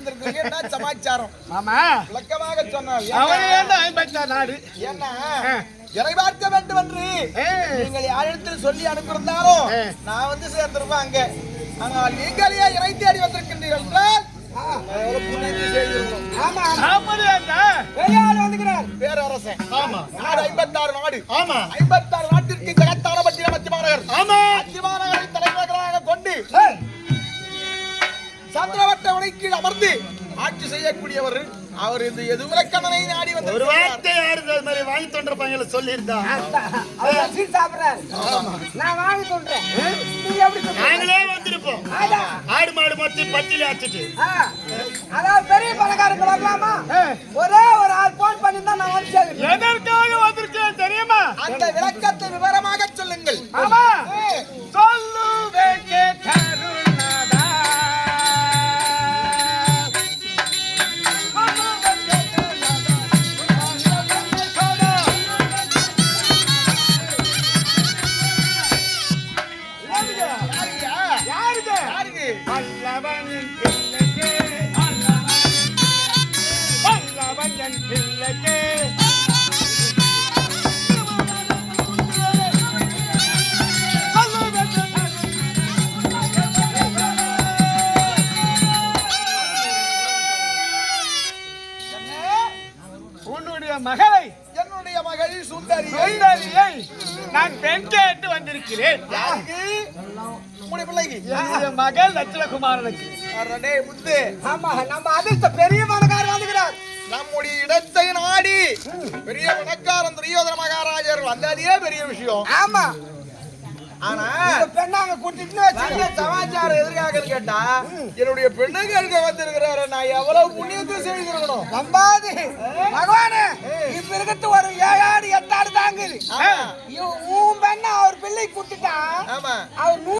வந்திருக்கீங்க, என்ன சமாச்சாரம்? ஆமா, விளக்கமாக சொன்னால் அவரே 56 நாடு என்ன இறை பார்க்க வேண்டும் என்று நீங்கள் யாரிடத்தில் சொல்லி அனுப்பியிருந்தாலும் நான் வந்து சேர்ந்திருப்பேன் அங்க. ஆனால் நீங்களே இறை தேடி வந்திருக்கின்றீர்கள் என்றால் பேரரசன். நாடு 56 நாடு. 56 நாட்டிற்கு ஜெகத்தான பட்டினம் அத்தி மாநகர். அத்தி மாநகரை தலைநகராக கொண்டு சந்திரவட்ட உடைக்கீழ் அமர்ந்து ஆட்சி செய்யக்கூடியவர் அவர். இந்த எதுவிலக்கணனை நாடி வந்து ஒரு வார்த்தை யாரு மாதிரி வாங்கி தோன்றப்பாங்க சொல்லியிருந்தா நான் வாங்கி தோன்றேன். நாங்களே வந்திருப்போம். ஆடு மாடு மொத்தி பட்டியல ஆச்சுட்டு அதாவது பெரிய பணக்காரங்க வரலாமா? ஒரே ஒரு ஆள் போன் பண்ணிருந்தா நான் வந்து சேர்க்கிறேன். எதற்காக வந்திருக்கேன் தெரியுமா? அந்த விளக்கத்தை விவரமாக சொல்லுங்கள். ஆமா, சொல்லுவேன் கேட்டருணாதா. பல்லவனின் பிள்ளைக்கே, பல்லவனின் பிள்ளைக்கே உன்னுடைய மகளை, என்னுடைய மகள் சுந்தரியை நான் பெண் கேட்டு வந்திருக்கிறேன். உங்களுடைய பிள்ளைக்கு என்னுடைய மகள் லட்சுமகுமாரனுக்கு. முத்து, ஆமா, நம்ம அதிர்ஷ்ட பெரிய பணக்காரர் வந்துக்கிறார். நம்முடைய இடத்தை நாடி பெரிய பணக்காரன் துரியோதன மகாராஜர் வந்ததே பெரிய விஷயம். ஆமா, ஆனா பெண்ணாங்க கூட்டிட்டு சமாச்சாரம் எதிர்காக கேட்டா என்னுடைய பெண்ணுக்கு வந்திருக்கிறாரு. நான் எவ்வளவு புண்ணியத்தை செய்திருக்கணும். நம்பாது பகவானே, இப்ப இருக்கிறது ஒரு 7 ஆடு 8 ஆடு தாங்குது. உன் பெண்ண அவர் பிள்ளை கூட்டிட்டா ஆமா அவர்